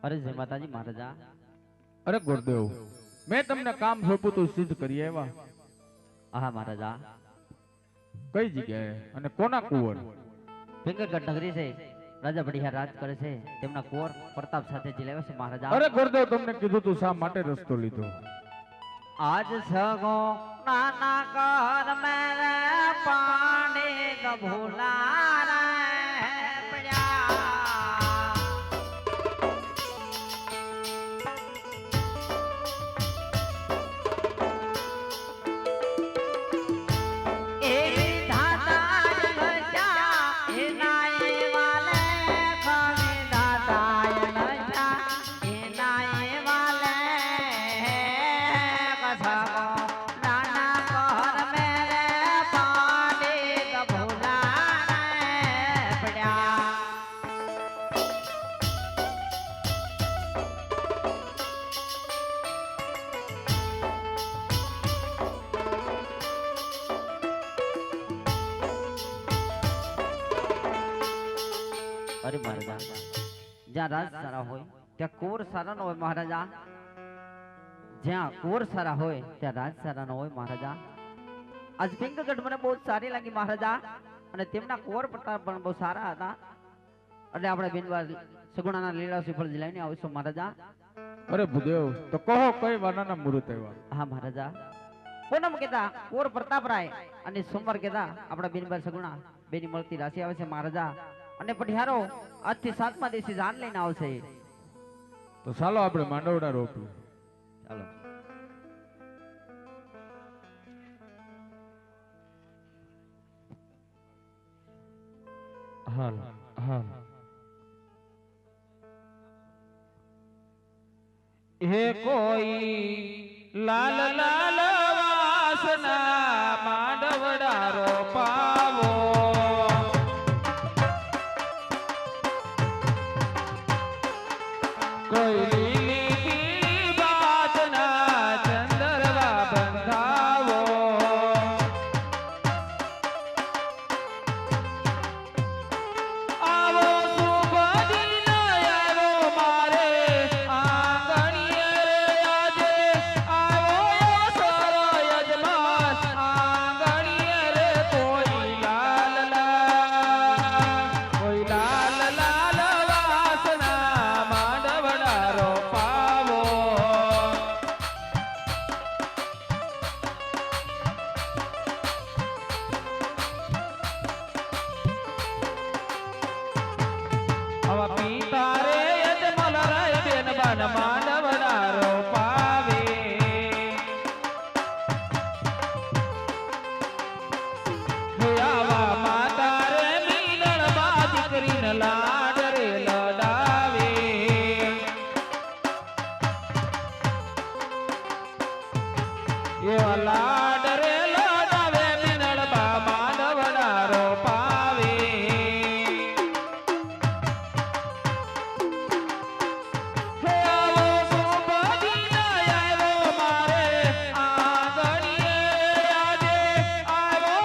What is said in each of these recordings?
અરે જય માતાજી મહારાજા. અરે ગુરુદેવ, મેં તમને કામ સોંપ્યું તું સિદ્ધ કરી આવ્યા. હા મહારાજા. કઈ જગ્યાએ અને કોના કુંવર? પિંગળગઢ નગરી છે, રાજા બડિયા રાજ કરે છે, તેમના કુંવર પ્રતાપ સાથે જીલાવ્યા છે મહારાજા. અરે ગુરુદેવ, તમને કીધું તું શા માટે રસ્તો લીધો? આજ સગો નાના કર મેરે પાણી ગભુલા રે પડ્યા. એ ધાતાય લજા એ નાય વાલે ખાને ધાતાય લજા એ નાય વાલે કસગો નાના કર મેરે પાણી ગભુલા રે પડ્યા. અરે મહારાજા, જ્યાં રાજ સારા હોય ત્યાં કુંવર સારા ન હોય મહારાજા. જ્યાં કુંવર સારા હોય ત્યાં રાજ સારા ન હોય મહારાજા. આજ પિંગળગઢ મને બહુ સારી લાગી મહારાજા, અને તેમના કુંવર પ્રતાપ પણ બહુ સારા હતા. એટલે આપણે બિનવાર સગુણાના લીલા સુફળ જલાવીને આવીશું મહારાજા. અરે ભૂદેવ, તો કહો કઈ વાનાના મુહૂર્ત આવ્યા? હા મહારાજા. પૂનમ કેતા કુંવર પ્રતાપરાય અને સોમવાર કેતા આપણા બિનવાર સગુણા બેની મળતી રાશિ આવે છે મહારાજા. અને પઢિયારો આજથી 7મા દિવસે જાન લઈને આવશે. તો ચાલો આપણે માંડવડા રોપીએ. ચાલો. હાલ હાલ. હે કોઈ લાલ લાલ વાસના માંડવડા રોપાવો. કોઈ લીલી પીળી બાતના ચંદરવા બંધાવો. આવો શુભ દિન આવ્યો મારે આંગણીએ રે આજે. આવો સરો યજમાન આંગણીએ રે. કોઈ લાલ લાલ વાસના માંડવડા રોપાવો. આવા પિતા રે યજમાન રાય બેન બન માંડવડા રોપાવે. આવા માતા રે મીનળ બા દીકરીને લાડ રે લડાવે. એવા લાડ રે લડાવે મીનળ બા માંડવડા રોપાવે. હે આવો શુભ દિન આવ્યો મારે આંગણીએ આજે. આવો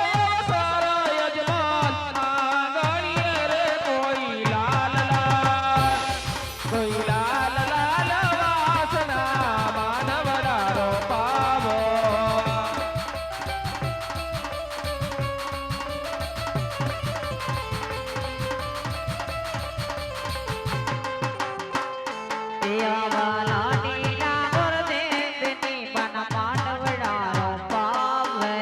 સરો યજમાન આંગણીએ રે. કોઈ લાલ લાલ વાસના માંડવડા રોપાવો. દેવાલા નીલા ગુરદેવની બન માંડવડા રોપાવે.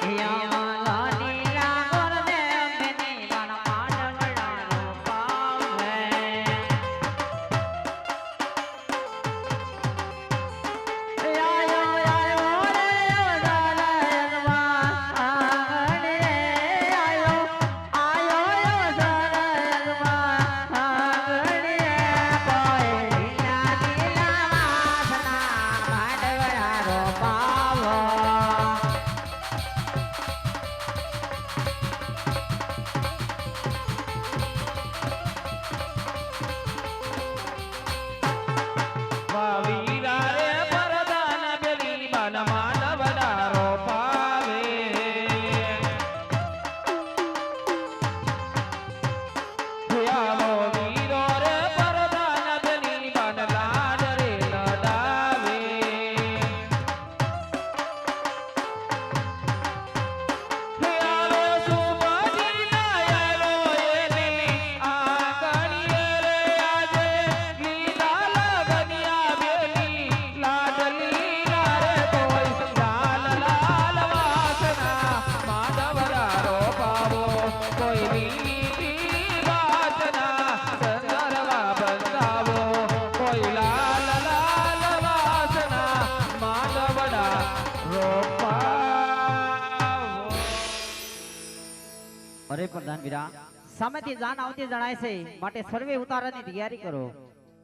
દેવાલા નીલા ગુરદેવની બન પ્રધાન વીરા સામેથી જાન આવતી જણાય છે માટે સર્વે ઉતારાની તૈયારી કરો